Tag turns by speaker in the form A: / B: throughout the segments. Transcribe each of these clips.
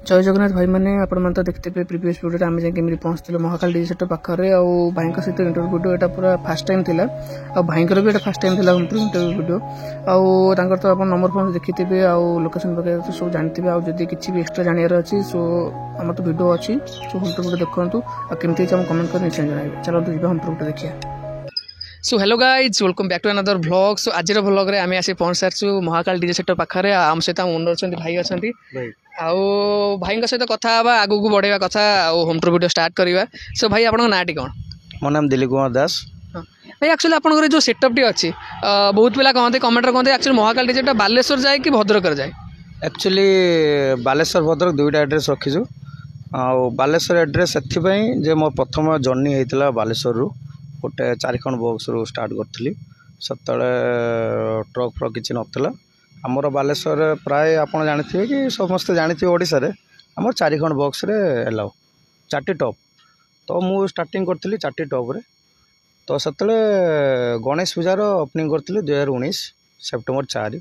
A: जय जगन्नाथ भाई मैंने आपण तो देखते पे प्रीवियस वीडियो आम जाए पहुँचते महाकाल डीजे सेट पाखे और भाई सहित इंटरव्यू वीडियो यहाँ पूरा फास्ट टाइम थिला आ भाई भी ये फास्ट टाइम थिला इंटरव्यू वीडियो आउ तो आप नंबर फोन देखिथे आ लोकेशन वगैरह तो सब जानते आउ जदि किसी भी एक्सट्रा जानवर अच्छी सो आम तो वीडियो अच्छी सो होम टूर देखते आमती कमेंट कर निश्चय जनइबे चलो जी होम टूर देखिए। So hello guys welcome back to another vlog. So आज व्लॉग रे आम आसी पहुँच सारी महाकाल डीजे सेक्टर पाखे आम सहित ओनर अच्छा भाई अच्छा आउ भाई सहित कथा आगू को बढ़ेगा कथा होम टूर वीडियो स्टार्ट करवा। सो भाई आपन नाटी कौन?
B: मो नाम दिलीप कुमार दास।
A: भाई एक्चुअली आपन जो सेटअप टी अच्छी बहुत पिला कहते कमेंट कहते एक्चुअली महाकाल डीजे बालेश्वर जाए कि भद्रक जाए?
B: एक्चुअली बालेश्वर भद्रक दुईटा एड्रेस रखीचु आ बालेश्वर एड्रेस एथिपाई जे मो प्रथम जर्नी होता बालेश्वर रु गोटे 4 खंड बॉक्स रु स्टार्ट करी से ट्रक फ्रक किसी नाला आमर बालेश्वर प्राय आप जानते कि समस्त जानते ओडिशा रे आमर 4 खंड बॉक्स रे एलाउ 4टी टॉप तो मु स्टार्टिंग करी 4टी टॉप रे तो से गणेश पूजार ओपनिंग करी 2019 सेप्टेम्बर 4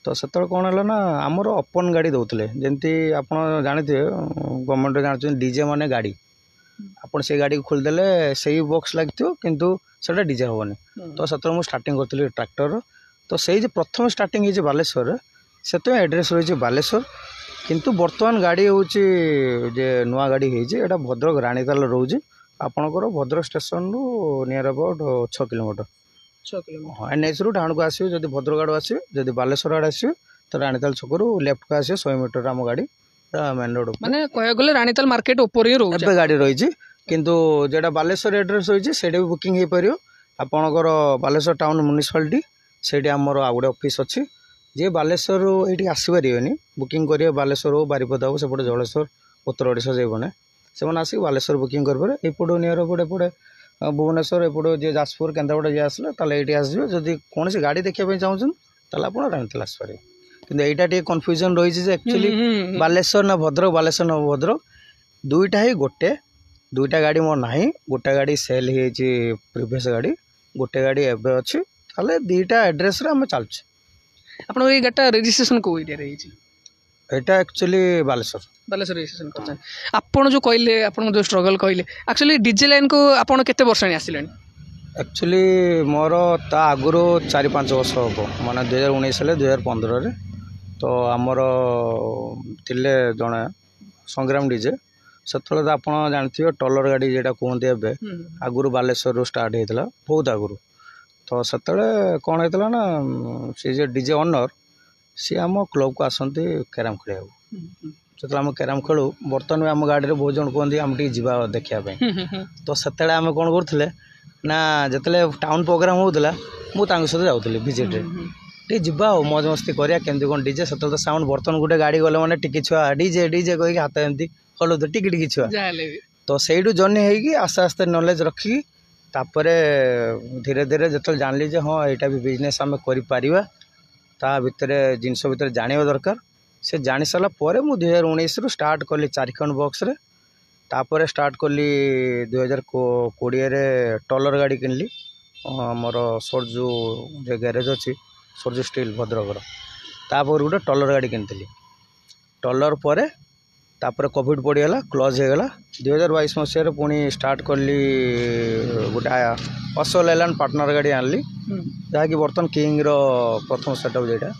B: तो से कौन है ना आमर ओपन गाड़ी दौले जमी आप जानते गवर्नमेंट जानते डीजे माने गाड़ी आपन से गाड़ी को खोलदेले से बॉक्स लगे किंतु से डीजे हेनी तो से स्टार्टिंग करी ट्रैक्टर तो से प्रथम स्टार्टिंग हो बालेश्वर से एड्रेस रही बालेश्वर किंतु बर्तमान गाड़ी हूँ नुआ गाड़ी होता भद्रक रानीताल रोचे आपणकर भद्रक स्टेशन रु नियर अबाउट 6 किलोमीटर हाँ एनएच रु डाण को आसो जब भद्रक आड़ आसो जब बालेश्वर आड़े आसो तो रानीताल छक रु लेफ्ट को आसो 100 मीटर आम गाड़ी मेन रोड
A: माने कह गले रानीताल मार्केट ऊपर ही रोचे
B: गाड़ी रही किंतु जेटा बालेश्वर एड्रेस रही से भी बुकिंग हो पार आपणकर बालेश्वर टाउन म्युनिसिपालिटी से आमर आ गए ऑफिस अच्छी जे बालेश्वर ये आसपारे बुकिंग करेंगे बालेश्वर हो बारिपदा हो सेपटे जलेश्वर उत्तर ओडिशा जाइबने से आसिक बालेश्वर बुकिंग करेंगे एपटू नियर एपटे एपटे भुवनेश्वर एपटे जे जाजपुर केन्द्रापड़ा जी आसले ये आसो जब कौन गाड़ी देखापी चाहूँ आप रानीताल आसपारे कि यहाँ कन्फ्यूजन रही एक्चुअली बालेश्वर ना बालेश्वर ना भद्रक दुईटा ही दुईटा गाड़ी मोर ना गोटे गाड़ी सेल हो प्रिवियस गाड़ी गोटे गाड़ी एवं अच्छी ताले दुईटा एड्रेस रे आम चलुचे।
A: आप गाड़ी रेजिस्ट्रेशन को एरिया
B: एटा एक्चुअली बालेश्वर
A: रेजिस्ट्रेशन करछन आपण जो कहले आपण जो स्ट्रगल कहले एक्चुअली डीजे लाइन को आपण केते वर्ष आसिले?
B: एक्चुअली मोर ता आगुरो 4-5 वर्ष हम माने 2019 ले 2015 रे तो आमर थिले जणे संग्राम डीजे से तो आप जानते टलर गाड़ी जेटा कहते हैं आगुरी बालेश्वर स्टार्ट होता बहुत आगुरी तो से कौन होता ना सी डीजे ओनर सी आम क्लब को आसती कैरम खेल जो आम कैरम खेलु बर्तमान आम गाड़ी में बहुत जन कहते आम टी जा देखापी तो से आम कौन करूँ ना जिते टाउन प्रोग्राम होता मुझे सहित जाऊँगी विजिट टे जा मौज मस्ती करा केमती कौन डीजे से तो साउंड बर्तमान गोटे गाड़ी गले मैंने टिकी छुआ डीजे डीजे कह हाथ एमती हलो तो टिकी टिकी छुआ तो सही जर्नी होगी आस्ते आस्ते नॉलेज रखी तापर धीरे धीरे जो जानली हाँ यहाँ भी बिजनेस आम कर भितर जिनस भितर जाना दरकार से जानी सारा पर मुझे 2019 रु स्टार्ट कली 4 खंड बॉक्स रे तापर स्टार्ट कली 2020 रे टलर गाड़ी किनली मोर सरजू जो गैरेज अच्छी सरजू स्टील भद्रकर तापर गोटे टलर गाड़ी किनी टलर पर तापर कोविड पड़गला क्लोज होगला 2022 मसीह पुणी स्टार्ट कली गोटे असोल एलान पार्टनर गाड़ी आनली जहाँकि बर्तमान किंग रो प्रथम सेटअप जेटा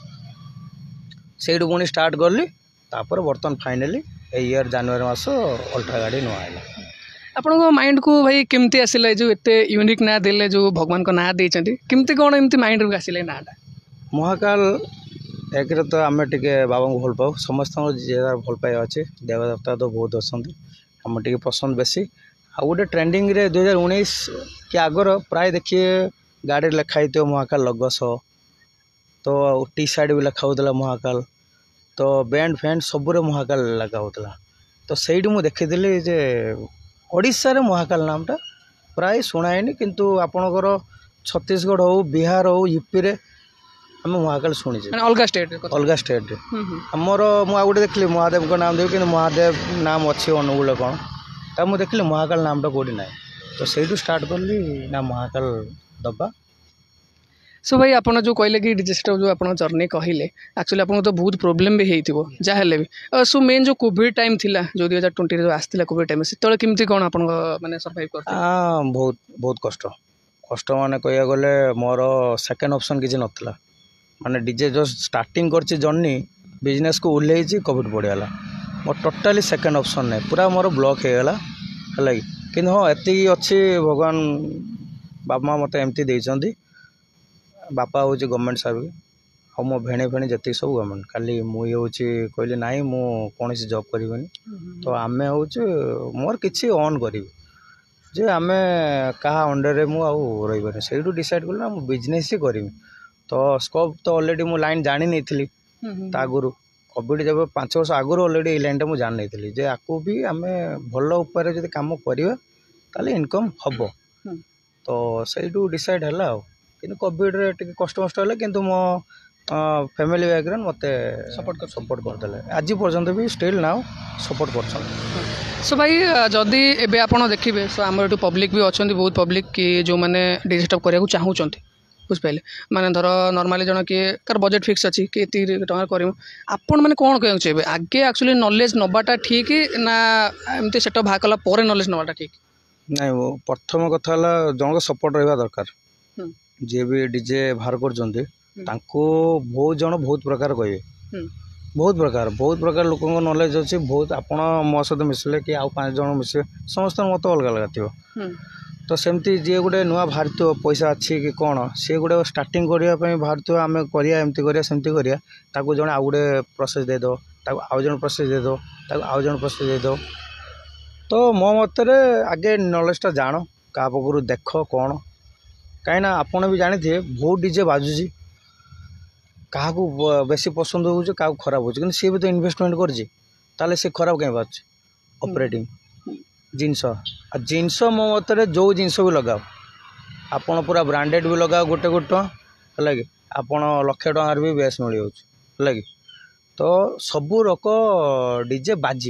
B: से पुणी स्टार्ट कली तापर बर्तमान फाइनाली इयर जनवरी मास अल्ट्रा गाड़ी नुआ है।
A: आपन माइंड को भाई केमती आसिले जो एते यूनिक ना देले जो भगवान को ना देचंती केमती कोन एमती माइंड को आसिले नाटा
B: महाकाल एक तो आम टे बाबा को भल पाऊ समस्त भल पाइबा अच्छे देवदेवता तो बहुत अच्छा आम टे पसंद बेसी आ गोटे ट्रेंडिंग रे 2019 कि आगर प्राय देखिए गाड़ी लिखाई थो महाकाल लगस तो टी साइड भी लिखा होता महाकाल तो बैंड फैंड सबूरे महाकाल लगा होता तो सही मुझे देखी जे ओडिशा रे महाकाल नामटा प्राय शुणाएनि किंतु आपणकर छत्तीसगढ़ हो बिहार हो यूपी रे आम महाकाल शुणी
A: अलग स्टेट
B: आमर मुझे देखली महादेव को नाम देव कि महादेव नाम अच्छी अनुगुल कौन तब मुझे देखली महाकाल नामटा कौटी ना तो से स्टार्ट कली ना महाकाल दबा
A: सो भाई आपन जो कहले कि डीजे सेटअप जो आपन जर्नी कहले एक्चुअली आपन तो बहुत प्रोब्लेम भी हेइथिबो जा हेले भी सो मेन जो कोविड टाइम थिला जो 2020 जो आस्थिला कोविड टाइम सेतले केमती कोन आपन माने सर्वाइव करते
B: बहुत बहुत कष्ट कष्ट माने कहया गले मोर सेकंड ऑप्शन किसी नथला माने डीजे जो स्टार्टिंग करछि जर्नी बिजनेस को उल्लेछि कोविड पड़गला मोर टोटाली सेकंड ऑप्शन नै पूरा मोर ब्लॉक हे गला हला कि हाँ एति अच्छी भगवान बापा मते एमती देइछंती बापा हूँ गवर्नमेंट सर्विस और मो भेणे भेणे जी सब गवर्नमेंट खाली मुझे हूँ कहली ना मु कौन जॉब करी तो आम हूँ मोर किसी ऑन करी जे आम क्या अंडर मु रही से डिसाइड कल ना बिजनेस ही करी तो स्कोप तो ऑलरेडी मु लाइन जानी नहीं आगुरी कोविड जब 5 वर्ष आगुरी ऑलरेडी ये लाइन टा मुझे जानी नहीं जे आपको भी आम भल उपर जो कम करवा ताले इनकम हम तो से डिसाइड है कि कोविड रे टिके कष्ट मस्ट है कि मो फैमिली बैकग्राउंड मत सपोर्ट करदे आज पर्यंत भी स्टिल नाउ सपोर्ट कर
A: सो भाई जदि एबे आपण देखिए सो आम ये पब्लिक भी अच्छा बहुत पब्लिक कि जो मैंने डीजे सेटअप करने को चाहूँगी बुझिपारे माने धर नॉर्मली जन किए कार बजेट फिक्स अच्छी कि टका कर आपण मैंने कौन कहना चाहिए आगे एक्चुअली नॉलेज नवाटा ठीक ना एमती सेटअप बाहर कला पर नॉलेज नवाटा ठीक
B: नहीं वो प्रथम कथा जन सपोर्ट रहा दरकार जी भी डीजे बाहर कर बहुत जन बहुत प्रकार कहे बहुत प्रकार लोक नॉलेज अच्छी बहुत आपण मो सहित मिसले कि आउ 5 जन मिसे समस्त मत अलग अलग थी तो सेमती जी गोटे नुआ बाहर पैसा अच्छी कि कौन सी गोटे स्टार्टिंग करने बाहर आम करमती करमती कर जन आउ गोटे प्रोसेस देद आउ जन प्रोसेस देद आउ जन प्रोसेस देद तो मो मत आगे नॉलेजटा जान क्या पाखु देख कौन कहीं आपड़ भी जानी थे बहुत डीजे बाजुची क्या बेसी पसंद हो क्या खराब हो सी भी तो इन्वेस्टमेंट कर सी खराब कहीं बाज ऑपरेटिंग जिनस मो मत जो जिनस भी लगाओ आपड़ पूरा ब्रांडेड भी लगाओ गोटे गोटे है कि आपड़ लक्षे टकर भी बेस मिल है कि तो सबू रक डीजे बाज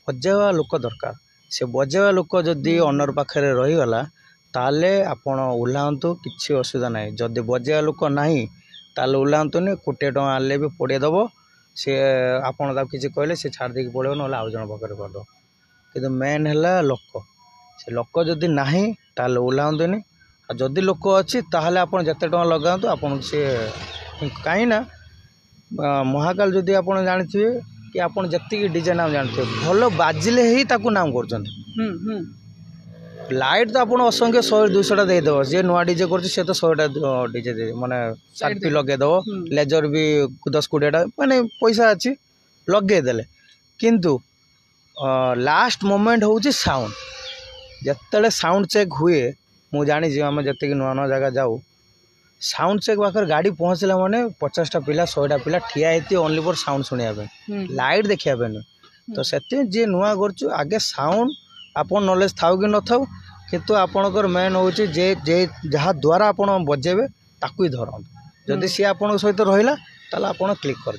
B: बजावा लोक दरकार से बजावा लोक जदि ओनर पाखे रहीगला ताले आपण ओह्लांतु किसी असुविधा ना जदि बजाया लोक ना ताले ओह्लांतुनि कोटे टଙ୍କା आले भी पड़े दब सी आपड़ किसी कहले सी छाड़ देकी पड़े ना आउ जन पाखे करद कि मेन है लोक से लोक जदि ना ताले ओह्लांतुनि जदि लोक अच्छी ताहले आप जिते टଙ୍କା लगातु आपन सी कहीं ना महाकाल जदि आप जानी कि आप जी डीजे नाम जानते भल बाजिले ही ताकू नाम कर लाइट तो आप असंख्य 100-200 देदेव जी नुआ डीजे कर तो 100टा डीजे दे माने सार्फी लगेदेव लेजर भी 10-20टा माने पैसा अच्छी लगेदेले किंतु लास्ट मोमेंट हूँ साउंड जिते साउंड चेक हुए मुझे जानी आम जी नुआ नुआ जगह जाऊ साउंड चेक पाखे गाड़ी पहुँचला माने 50टा पिला 100टा पिला ठिया होती ओनली फॉर साउंड शुणा लाइट देखा तो से जी नुआ कर आगे साउंड आप नॉलेज थाउ कि न थाउ किंतु आपणकर मेन हूँ जे जहाँ द्वारा आप बजेबे ताकू ही धरन जदि सी आप सहित रहा ताला आप क्लिक कर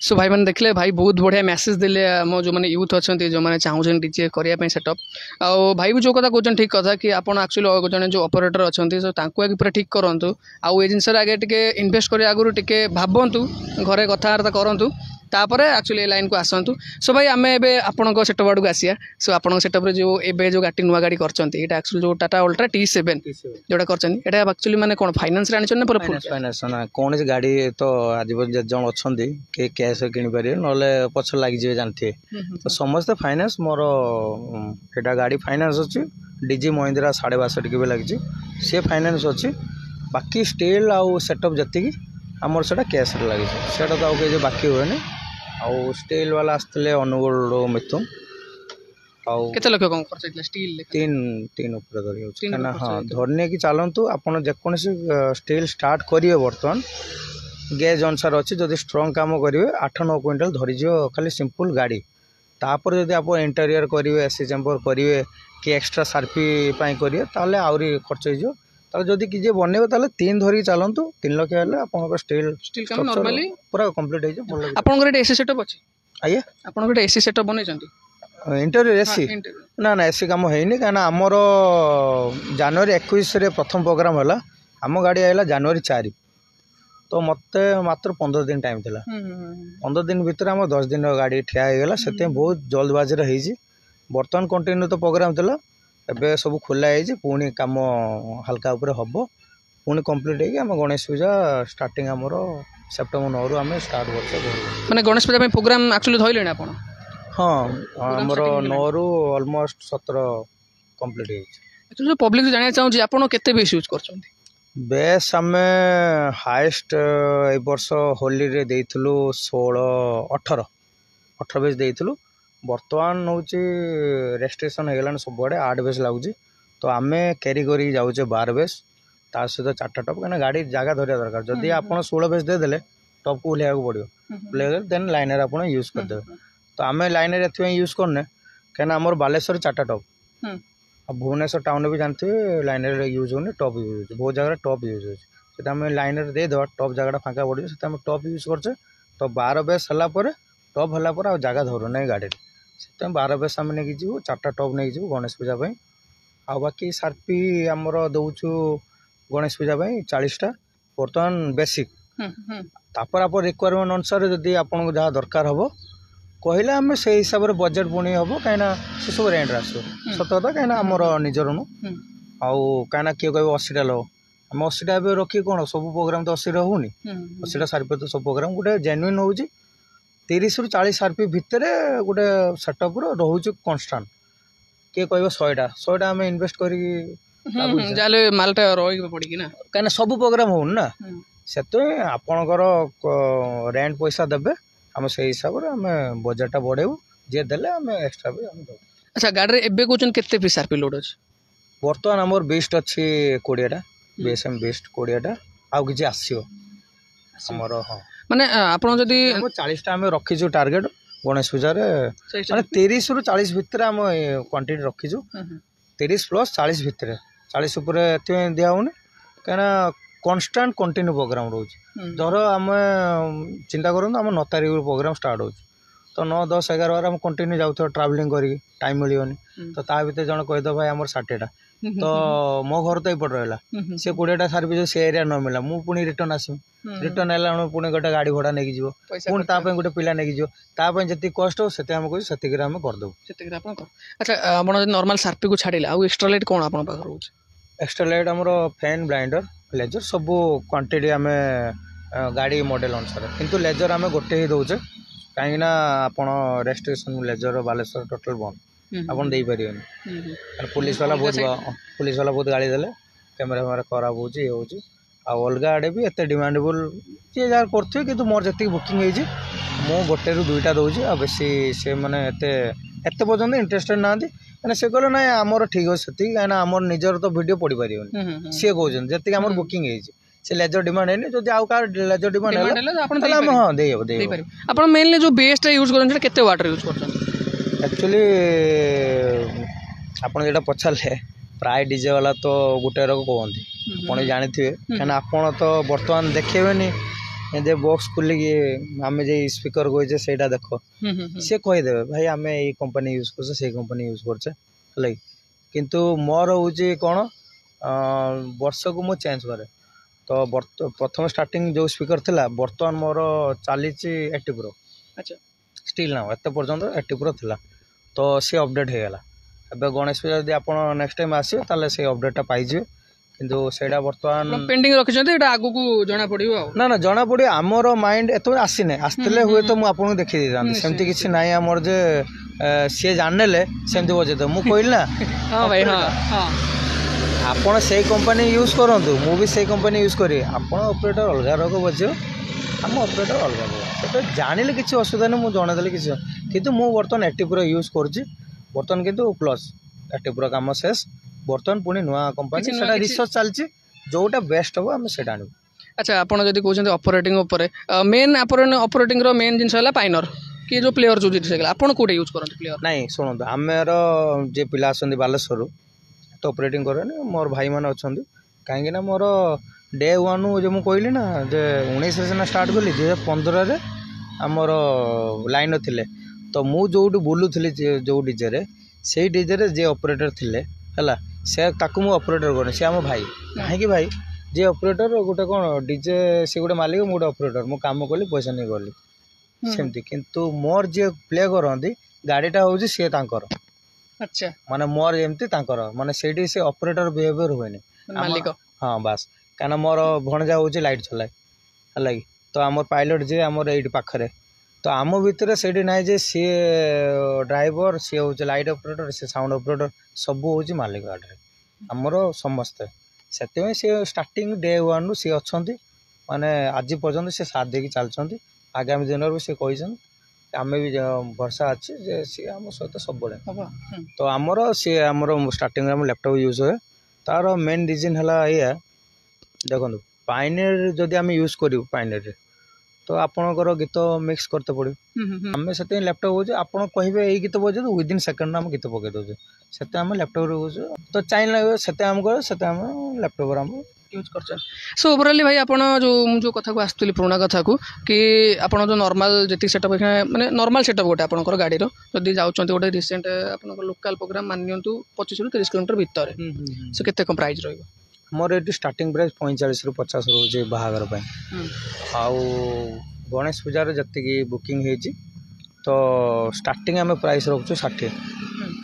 A: सो भाई मैंने देखले भाई बहुत बढ़िया मैसेज देले मो जो मैंने यूथ अच्छा जो मैंने चाहूँ डीजे करने सेटअप आउ भाई भी जो कथा कहते ठीक कथा कि आप एक्चुअली जन जो ऑपरेटर अच्छा सो पूरा ठीक करूँ आउ ये जिनस आगे टे इन्वेस्ट कर आगुरी टे भावतु घरे कथबार्ता करूँ तापर एक्चुअली लाइन को आसतु सो भाई आम ए आपण सेटअप आड़ को आसिया सो आप सेटअप जो एबे जो गाड़ी नुआ गाड़ी करछंती एक्चुअली जो टाटा अल्ट्रा T7 जोटा करछंती एटा एक्चुअली माने कोन फाइनेंस रे आनिछन ना पूरा
B: फाइनेंस ना कौन गाड़ी तो आज जन अच्छी के कैश किन पारे नले पछ लग जाए जानते तो समस्त फाइनेंस मोर एटा गाड़ी फाइनेंस अच्छी डीजी महिंद्रा 62.5 भी लगी सी फाइनेंस अच्छी बाकी स्टील आउ सेटअप जी आमर से कैश लगी से तो आगे बाकी हुए आउ स्टील वाला आसते अनुगुल मिथुन
A: केते लक्ष कम खर्च स्टील
B: तीन ऊपर धरी हाँ धरने की चलतु आपड़ जेकोसी स्टील स्टार्ट करेंगे बर्तमान गेज अनुसार अच्छी जदि स्ट्रंग काम करेंगे 8-9 क्विंटाल धरीज खाली सिंपल गाड़ी तापर जदि आप इंटेरियर करेंगे एसी चेम्बर करेंगे कि एक्सट्रा सार्फी करेंगे ताले आहरी खर्च हो जदि किसी बनइबे ताले 3 धरिक चलतु 3 लाख हेल्ले आपन स्टील
A: काम नॉर्मली
B: पूरा कंप्लीट हो
A: आपन एसी सेटअप अछि
B: आइए
A: आपन एसी सेटअप बनैछंती
B: इंटेरियर एसी ना ना एसी काम है कहीं आमर जनवरी 21 प्रथम प्रोग्राम है आम गाड़ी आइला जनवरी 4 तो मत मात्र 15 दिन टाइम थिला 15 दिन भितर आम 10 दिन गाड़ी ठिया होगा से बहुत जल्दबाजी रही बर्तमान कंटिन्यू तो प्रोग्राम थिला एबे सब खोला है पुणी कम हल्का उपर हम पुणी कंप्लीट होगी गणेश पूजा स्टार्टिंग आमर सेप्टेम्बर 9 रु आम स्टार्ट कर
A: माने गणेश पूजा प्रोग्राम एक्चुअली धइलेनी आपण
B: हाँ आमर 9 रु ऑलमोस्ट 17 कंप्लीट
A: एक्चुअली पब्लिक जानिया चाहूँ आपण केते बेस यूज करछन
B: बेस आम हाएस्ट ए वर्ष होली रे देइथलु 16-18 बेस देइथलु बर्तमान हूँ रेस्ट्रिक्शन हो गलान सब आड़े 8 बेस लगुच तो आम कैरी करी जाऊे 12 बेस ता सहित 4टा टप कहीं गाड़ी जगह धरिया दरकार जदि आप 16 बेस देदेले टप को ओह्लैया पड़ो ओह्लैया देन लाइनर आप यूज करदे तो आम लाइनर एथि यूज करने कहीं आमर बालेश्वर 4टा टप अब भुवनेश्वर टाउन भी जानते लाइनर यूज होने टप यूज हो बहुत जगह टप यूज हो आम लाइनर देदेवा टप जगह फाँका पड़े से टप यूज करचे तो 12 बेस है टप है जगह धरू ना गाड़ी से 12 बेस आम नहीं जीव 4टा टप नहीं जीव गणेश पूजा आ बाकी सार्पी आमर दौचु गणेश पूजा 40टा बर्तमान बेसिक तापर आप रिक्वायरमेंट अनुसार जदि आपको जहाँ दरकार हम कहले आम से हिसाब से बजेट पुणी हम कहीं से सब रेंट आस सत कथा कहीं आमर निजर नु आउ कहीं किए कह 80टा लो आम 80टा रखी कौन सब प्रोग्राम तो 80 होनी 80टा सार्पी तो सब प्रोग्राम गोटे जेन्युइन हो 30 रु 40 सार्पी भितर गोटे सेटअप रोच कन्स्टांट किए कह 100टा आम इनवेस्ट कर
A: मालटा पड़ी ना
B: कहीं सब प्रोग्राम हो ना से आपणकर रेंट पैसा देवे आम से हिसाब से आम बजेटा बढ़ेबू जे देले आम एक्स्ट्रा भी आम दो
A: अच्छा गाड़ी एबे कोचन केते पीस आरपी लोड अछि
B: बर्तमान आमर बेस्ट अच्छी 20टा बीएसएम बेस्ट 20टा आउ किछि आसीओ हमर हां
A: माने आपण जदी
B: 40टा आम रखिछु टार्गेट गणेश पूजा रे माने 30 रु 40 भितर आम क्वांटिटी रखिछु 30 प्लस 40 भितर 40 ऊपर एते दिया होने कहना कन्स्टांट कंटिन्यू प्रोग्राम रोज धर आम चिंता करूँ आम 9 तारीख प्रोग्राम स्टार्ट हो तो 9, 10, 11 बार आम कंटिन्यू जाऊ ट्रावेलिंग करी टाइम मिलनी तो ता भीतर जन कहीद भाई आम 60टा तो मो घर तो यपट रहा से 20टा सार्विस से एरिया न मिला मुझे पुणी रिटर्न आसमी रिटर्न है पुणी गोटे गाड़ी भड़ा नहीं जीव पुणी ताप गोटे पिला नहीं जीव ताप जी कस्ट हो से आम कह से आम करदेव
A: अच्छा आप नॉर्मल सार्पी को छाड़े आउ एक्स्ट्रा लाइट कौन आप
B: एक्स्ट्रा लाइट आमर फैन ब्लाइंडर लेजर सब क्वांटिटी आम गाड़ी मॉडल अनुसार किंतु लेजर आम गोटे ही दौचे कहीं आपड़ रेस्ट्रिक्शन लेजर बालेश्वर टोटल बंद आप पुलिस वाला बहुत गाड़ी देले कैमेरा फैमेरा खराब हो अलग आड़े भी एत डिमांडेबल जी जहाँ करते कि मोर जी बुकिंग हो गोटे रु 2टा दूसरी आ बेसी से मैंने एत पर्यटन इंटरेस्टेड ना मैंने से कहले ना आमर ठीक अच्छे कहीं आमर निजर तो वीडियो पढ़ी पार सी कहते जी आम बुकिंग से लेजर डिमांड है जो आउ कार लेजर डिमांड है हाँ देब
A: आप मेनली जो बेस्ट यूज करते वाटर यूज कर
B: एक्चुअली आपड़ जो पचारे प्राय डीजे वाला तो गोटे रक कहते आप जानी थे कहीं आपड़ तो बर्तमान देखेबेनी जे बॉक्स खोलिकी आम जे स्पीकर कहे से देख सी कहीदे भाई आम ये कंपनी यूज कर से कंपनी यूज कर किंतु मोर हूँ कौन वर्ष को मु चेंज करे तो प्रथम स्टार्टिंग जो स्पीकर थिला बर्तमान मोर चली 80 प्रो
A: अच्छा
B: स्टिल ना एत पर्यंत 80 प्रो थिला तो सी अपडेट हो गला एबे गणेश पूजा यदि आप नेक्स्ट टाइम आसियो ताले से अपडेटा पाइजे किंतु सेडा बर्तमान
A: पेंडिंग रखिछन्ते एटा आगु को जणा पड़ियो
B: ना जणा पड़ियो आमर माइंड एत आसीने आस्तेले हुए तो मु आपन देखि देतांती सेमति किछि नाइ आमर जे से जाननेले सेमति बजे तो मु कहिल ना
A: हां भाई हां हां
B: आपण से कंपनी यूज करंतु मु भी से कंपनी यूज करी आपण ऑपरेटर अलगा रको बजियो हम ऑपरेटर अलगा रको तो जानिले किछि असुविधा नै मु जणा देले किछि किंतु मु बर्तन 80 प्रो यूज करछि बर्तन किंतु प्लस 80 प्रो काम शेष बर्तन पुणी नुआ कंपनी सेटा रिसर्च चलछि जोटा बेस्ट हो हम सेटा आनु
A: अच्छा आपण जदी कहउछन्ते ऑपरेटिंग ऊपर मेन ऑपरेटिंग रो मेन जिंस हला पाइनर कि जो प्लेयर जो जिस आपण कोटे यूज करंत प्लेयर
B: नहीं सुनंतु आमेर जे पिला आछन्ती बालेश्वर तो ऑपरेटिंग करे मोर भाई मान अच्छा कहीं मोर डे 1 जो मुझे कहली ना जे 19 से स्टार्ट कली 2015 रे आमर लाइन थिले तो मु जो बुलूली जो डीजे रे से डीजे रे जे ऑपरेटर थिले हला से ताकू मु ऑपरेटर करे से आम भाई कहीं भाई जे ऑपरेटर गोटे कौन डीजे सी गोटे मालिक मु गोटे ऑपरेटर मु काम कली पैसा नहीं गली सेमती किंतु मोर जे प्ले करती गाड़ीटा हूँ सी
A: अच्छा
B: माने मोर एमती माने सेठी से ऑपरेटर बिहेवियर हुए
A: मालिक
B: हाँ बास कहीं मोर भणजा हूँ लाइट चलाए है तो आम पायलट जे आम ये पाखे तो आम भितर से ना जे सी ड्राइवर सी हूँ लाइट ऑपरेटर सी साउंड ऑपरेटर सब हूँ मालिक गाड़ी आमर समस्ते से सी स्टार्टिंग डे वन रु सी अच्छा माने आज पर्यंत से साथ देकी चलती आगामी दिन भी सी कही आम भी भरसा अच्छे जे सी आम सहित सब तो आमर सी आमर स्टार्टिंग लैपटॉप यूज हुए तार मेन रिजन है या देखो पाइनेर जदि आम यूज करूँ पाइनेर तो आपणकर गीत मिक्स करते पड़ो आम से लैपटॉप हो आप कहे ये गीत बजे विदिन सेकेंड आम गीत पकई दे से आम लैपटॉप यूज तो चाहिए से लैपटॉप आम
A: यूज कर सो ओवरऑली भाई आपण जो कथा को आसुली पुराणा कथा को कि आपण जो नॉर्मल जी सेटअप माने नॉर्मल सेटअप गोटे आपंकर गाड़ी जदि जाऊँ गोटे रिसेंट आप लोकल प्रोग्राम मानि 25 ରୁ 30 किलोमीटर भितर से केते कम प्राइस रहिबो
B: मोर ये स्टार्टिंग प्राइस 45 ରୁ 50 रोचे बाहागर आउ गणेश पूजार जी बुकिंग होती तो स्टार्टिंग आम प्राइस रखु 60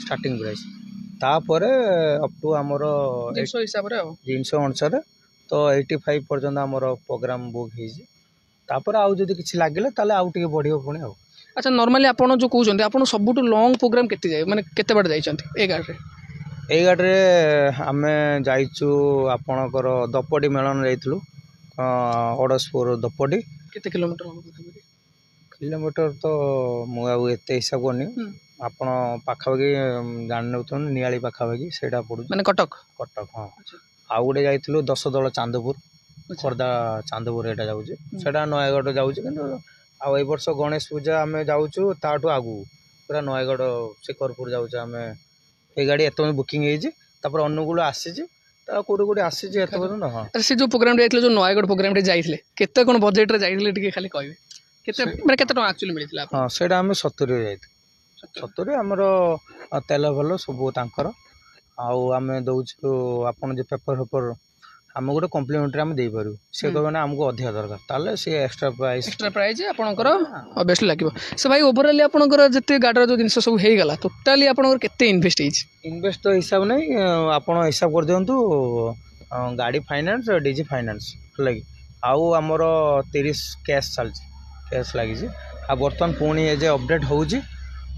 B: स्टार्टिंग प्राइस तापर अप टू आमर जिनस अनुसार तो 85 पर्यंत आमर प्रोग्राम बुक होपर आउ जदि किसी लगे ताले आउ टे बढ़िया पुणी आउ
A: अच्छा नॉर्मली आपन जो कहते आप सब लॉन्ग प्रोग्राम केते जाए माने केते बार जाइछन्ती ए गाड़ी
B: ए गाड़ी आम जाइचु आपणकर दपटी मेलन जाइलु ओडसपुर दपटी
A: केते किलोमीटर
B: किलोमीटर तो मुझे हिसाब करनी आपण पाखापाखि जान नियाली पाखापाखि से पड़ू
A: माने कटक
B: कटक हाँ आउ गोटे जाइलु 10 दल चांदपुर खोर्धा चांदपुर एटा जाऊँ से नयगढ़ जाऊँ कि आउ ए वर्ष गणेश पूजा आम जाऊँ ताठू आगू पूरा नयगढ़ शिखरपुर जाऊँ आम ये गाड़ी एत बुकिंग होपर अनुकूल आसी कौटे कौटे आसी हाँ
A: से जो प्रोग्राम जो नयगढ़ प्रोग्राम जाइए केते कोन बजेट रे जाइए खाली कहबे केते माने केते टका एक्चुअली मिलितला
B: हाँ सेटा आम 70 रे जाइए 70 आमर तेल भल सब तांकर आउ आम दौचु आपन जो पेपर पेपर आम गोटे कम्प्लीमेंटरी आम दे पारू से कहबे ना हमको अधिक दरकार ताले से एक्स्ट्रा प्राइस आपनकर ऑब्वियसली लागिबो से भाई ओवरऑली आपनकर जते गाडर जो जिंस सब हे गला टोटली आपनकर केते इन्वेस्ट तो हिसाब नहीं आपन हिसाब कर दियंतु गाड़ी फाइनेंस डीजी फाइनेंस लगी आउ आमर 30 कैश चलछि कैश लगी आ बर्तमान पुणी ए जे अपडेट होउछि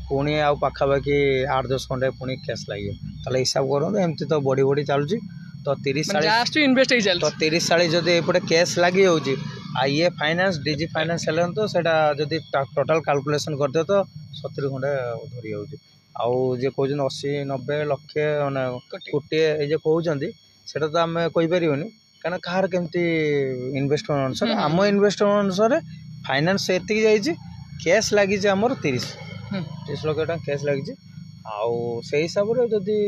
B: पुणी आउ पाखापाखि 8-10 घंटे पुणी कैश लगे ताले हिसाब करूँ एमती तो बढ़ी बढ़ी चलुची तो 30-40
A: इन्वेस्ट
B: तो 30-40 जदि एपटे कैश लगी होउची आ ये फाइनेंस डीजी फाइनेंस हेले तो सेटा जदि टोटल कैलकुलेशन करदे तो 70 घंटे धरी होउची आउ जे कहउछन 80-90 लाख कोटी ए जे कहउछन सेटा तो आम कहि परिबोनी कारण कहार केमती इन्वेस्टमेंट अनुसार आम इन्वेस्टमेंट अनुसार फाइनेंस एतिक जाइछि कैश लगी आमर 30 लाख टका कैश लगी आउ से हिसाब से जदि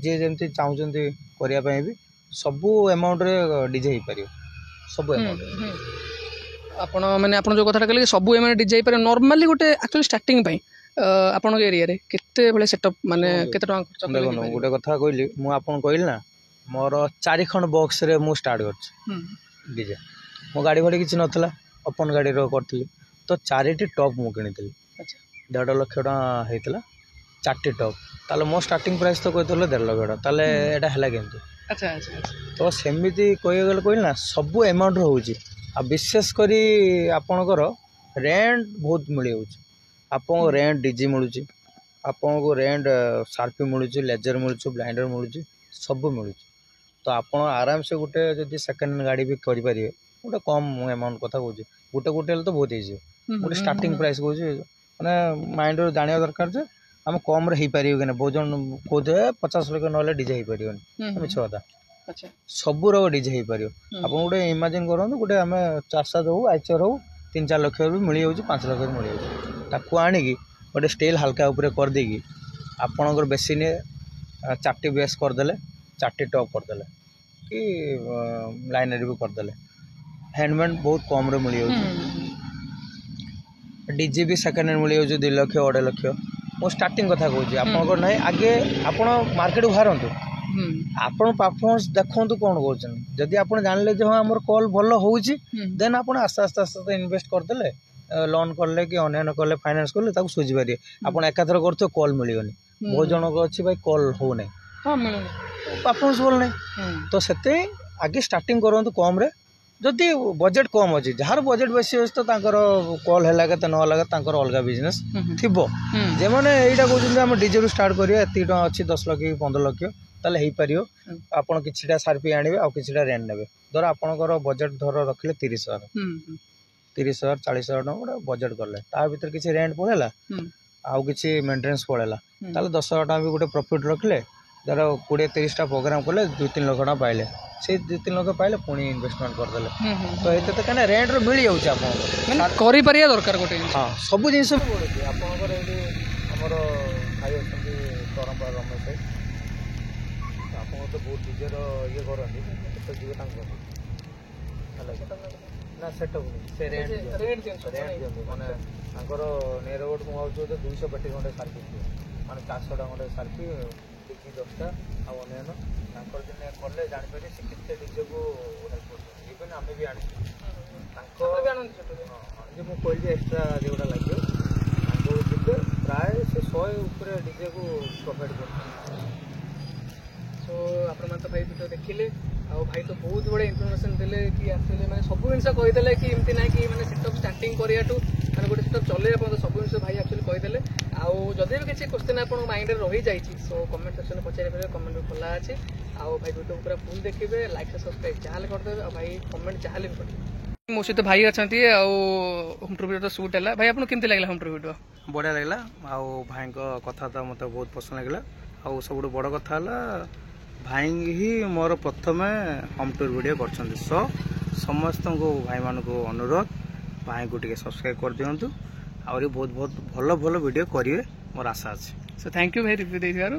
B: जी जमी चाहते करने भी सबू अमाउंट रे डीजे हो पार सब अमाउंट
A: आपण माने आपण जो कथा कहले सब अमाउंट डीजे हो पार नॉर्मली गोटे एक्चुअली स्टार्टिंग पई आपण एरिया रे केते बेले सेटअप माने केते टका खर्च
B: देखो गोटे कथा कहली मु आपन कहली ना मोर 4 खंड बॉक्स रे मु स्टार्ट कर डीजे मो गाड़ी भाड़ी किसी नथला अपन गाड़ी रो करथली तो 4टी टॉप मु किनिथली 1.5 लाख टका होता 4टी टॉप ताले मो स्टार्टिंग प्राइस तो कहते 1.5 लाख टका ताले एटा हला केमती
A: अच्छा अच्छा
B: तो सेमिति कहि गले कहली ना सब अमाउंट होउची आ विशेष करी आपनकर रेंट बहुत मिली होउची आपन रेंट डीजी मिलुची आपन को रेंट शार्पी मिलुची लेजर मिलुची ब्लाइंडर मिलुची सब मिलुची तो आपन आराम से गोटे जदि सेकंड हैंड गाड़ी भी करि परिबे गोटे कम अमाउंट कथा कहूची गोटे गोटे तो बहुत इजी गोटे स्टार्टिंग प्राइस कहूची माने माइंड रो जानिया दरकार जे हम कम रे ही परियो कि बहुत जन कहते 50 लाख नले डीजे हो पारियोनी हम छता
A: अच्छा
B: सब रो डीजे हो पारियो आपन गोटे इमेजिन करंतु गोटे हम 400 हो आइचर हो 3-4 लाख भी मिली होची 5 लाख मिली होची ताकू आनी की गोटे स्टेल हल्का ऊपर कर देगी आपनकर बेसी ने 4टी बेस कर देले 4टी टॉप कर देले कि लाइनर भी कर देले हैंडमेड बहुत कम रे मिली होची डीजे भी सेकेंड हैंड मिली होची 2 लाख 2.5 लाख मो स्टार्टिंग कथा कहूँ आपन ना आगे आप मार्केट बाहरतु ଆପଣ ପରଫର୍ମାନ୍ସ ଦେଖନ୍ତୁ କ'ଣ କରୁଛନ୍ତି। ଯଦି ଆପଣ ଜାଣିଲେ ଯେ ହଁ ଆମର କଲ୍ ଭଲ ହେଉଛି ଦେନ୍ ଆପଣ ଆସ୍ତେ ଆସ୍ତେ ଆସ୍ତେ ଆସ୍ତେ ଇନଭେଷ୍ଟ କରିଦେଲେ, ଲୋନ୍ କଲେ କି ଅନ୍ୟାନ୍ୟ କଲେ, ଫାଇନାନ୍ସ କଲେ ତାକୁ ସୁଝିପାରିବେ। ଆପଣ ଏକାଥର କରୁଥିବେ କଲ୍ ମିଳିବନି। ବହୁତ ଜଣକ ଅଛି ଭାଇ କଲ୍ ହେଉନାହିଁ, ପରଫର୍ମାନ୍ସ ଭଲ ନାହିଁ। ତ ସେଥିପାଇଁ ଆଗେ ଷ୍ଟାର୍ଟିଂ କରନ୍ତୁ କମ୍ରେ। ଯଦି ବଜେଟ୍ କମ୍ ଅଛି, ଯାହାର ବଜେଟ୍ ବେଶୀ ଅଛି ତ ତାଙ୍କର କଲ୍ ହେଲା କେତେ ନ ହେଲା କେତେ ତାଙ୍କର ଅଲଗା ବିଜନେସ୍ ଥିବ। ଯେମାନେ ଏଇଟା କହୁଛନ୍ତି ଆମେ ଡିଜେରୁ ଷ୍ଟାର୍ଟ କରିବା, ଏତିକି ଟଙ୍କା ଅଛି 10 ଲକ୍ଷ କି 15 ଲକ୍ଷ, ତାହେଲେ ହେଇପାରିବ। ଆପଣ କିଛିଟା ସାର୍ପି ଆଣିବେ ଆଉ କିଛିଟା ରେଣ୍ଟ ନେବେ। ଧର ଆପଣଙ୍କର ବଜେଟ୍ ଧର ରଖିଲେ 30,000 30,000 40,000 ଟଙ୍କା ଗୋଟେ ବଜେଟ୍ କଲେ, ତା ଭିତରେ କିଛି ରେଣ୍ଟ ପଳେଇଲା ଆଉ କିଛି ମେଣ୍ଟେନାନ୍ସ ପଳେଇଲା, ତାହେଲେ 10,000 ଟଙ୍କା ବି ଗୋଟେ ପ୍ରଫିଟ୍ ରଖିଲେ। ଧର 20-30ଟା ପ୍ରୋଗ୍ରାମ କଲେ 2-3 ଲକ୍ଷ ଟଙ୍କା ପାଇଲେ, ସେଇ 2-3 ଲକ୍ଷ ପାଇଲେ ପୁଣି ଇନଭେଷ୍ଟମେଣ୍ଟ କରିଦେଲେ। ତ ଏତେ ତ କାହିଁକିନା ରେଣ୍ଟରେ ମିଳିଯାଉଛି ଆପଣଙ୍କର,
A: କରିପାରିବା ଦରକାର ଗୋଟେ।
B: ହଁ ସବୁ ଜିନିଷ ବି ପଡ଼ୁଛି। ଆପଣଙ୍କର ଏଇଠି ଆମର ଭାଇ ଅଛନ୍ତି ଚରମ୍ପା ରମେଶ ଭାଇ, ଆପଣ ତ ବହୁତ ନିଜର ଇଏ କରନ୍ତି, ସେଟା ଯିବେ ତାଙ୍କ ହେଲା ନା ସେଟା ସେ ରେଣ୍ଟ ଦିଅନ୍ତି। ମାନେ ତାଙ୍କର ନିୟର ଗୋଟେ ମୁଁ ଭାବୁଛି ବୋଧେ 200 ପେଟି ଖଣ୍ଡେ ସାର୍ପି ଥିବ, ମାନେ 400 ଟଙ୍କା ଖଣ୍ଡେ ସାର୍ପି ଡିଜି 10ଟା ଆଉ ଅନ୍ୟାନ୍ୟ ତାଙ୍କର ଦିନେ କଲେ ଜାଣିପାରିବେ ସେ କେତେ ନିଜକୁ ହେଲ୍ପ କରୁଛନ୍ତି। ଇଭେନ୍ ଆମେ ବି ଆଣିଛୁ ତାଙ୍କ ଯେ ମୁଁ କହିଲି ଏକ୍ସଟ୍ରା ଯେଉଁଟା ଲାଗିବ ତାଙ୍କୁ ଯିବେ ପ୍ରାୟ ସେ 100 ଉପରେ ଡିଜେକୁ ପ୍ରୋଭାଇଡ଼ କରୁଛନ୍ତି।
A: ସୋ ଆପଣମାନେ ତ ଭାଇ ଭିଡ଼ିଓ ଦେଖିଲେ, ଆଉ ଭାଇ ତ ବହୁତ ବଡ଼ ଇନଫର୍ମେସନ୍ ଦେଲେ କି ଆକ୍ଚୁଆଲି ମାନେ ସବୁ ଜିନିଷ କହିଦେଲେ କି ଏମିତି ନାହିଁ କି ମାନେ ସେଟଅପ୍ ଷ୍ଟାର୍ଟିଂ କରିବାଠୁ ମାନେ ଗୋଟେ ସେଟଅପ୍ ଚଲେଇବା ପର୍ଯ୍ୟନ୍ତ ସବୁ ଜିନିଷ ଭାଇ ଆକ୍ଚୁଆଲି କହିଦେଲେ। ଆଉ ଯଦି ବି କିଛି କ୍ୱେଶ୍ଚନ୍ ଆପଣଙ୍କ ମାଇଣ୍ଡରେ ରହିଯାଇଛି ସୋ କମେଣ୍ଟ ସେକ୍ସନରେ ପଚାରି ପାରିବେ, କମେଣ୍ଟ ବି ଖୋଲା ଅଛି। ଆଉ ଭାଇ ଭିଡ଼ିଓ ପୁରା ଫୁଲ୍ ଦେଖିବେ, ଲାଇକ୍ ସବସ୍କ୍ରାଇବ୍ ଯାହାହେଲେ କରିଦେବେ, ଆଉ ଭାଇ କମେଣ୍ଟ ଯାହାହେଲେ ବି କରିଦେବେ। ମୋ ସହିତ ଭାଇ ଅଛନ୍ତି ଆଉ ହୋମ୍ ଟୁର୍ ଭିଡ଼ିଓ ସୁଟ୍ ହେଲା। ଭାଇ ଆପଣଙ୍କୁ କେମିତି ଲାଗିଲା ହୋମ୍ ଟୁର୍ ଭିଡ଼ିଓ?
B: ବଢ଼ିଆ ଲାଗିଲା, ଆଉ ଭାଇଙ୍କ କଥାବାର୍ତ୍ତା ମୋତେ ବହୁତ ପସନ୍ଦ ଲାଗିଲା। ଆଉ ସବୁଠୁ ବଡ଼ କଥା ହେଲା ଭାଇ ହିଁ ମୋର ପ୍ରଥମେ ହୋମ୍ ଟୁର୍ ଭିଡ଼ିଓ କରିଛନ୍ତି। ସମସ୍ତଙ୍କୁ ଭାଇମାନଙ୍କୁ ଅନୁରୋଧ ଭାଇଙ୍କୁ ଟିକେ ସବସ୍କ୍ରାଇବ୍ କରିଦିଅନ୍ତୁ, ଆହୁରି ବହୁତ ଭଲ ଭଲ ଭିଡ଼ିଓ କରିବେ ମୋର ଆଶା ଅଛି।
A: ସୋ ଥ୍ୟାଙ୍କ ୟୁ ଭାଇ ରିଭ୍ୟୁ ଦେଇଥିବାରୁ।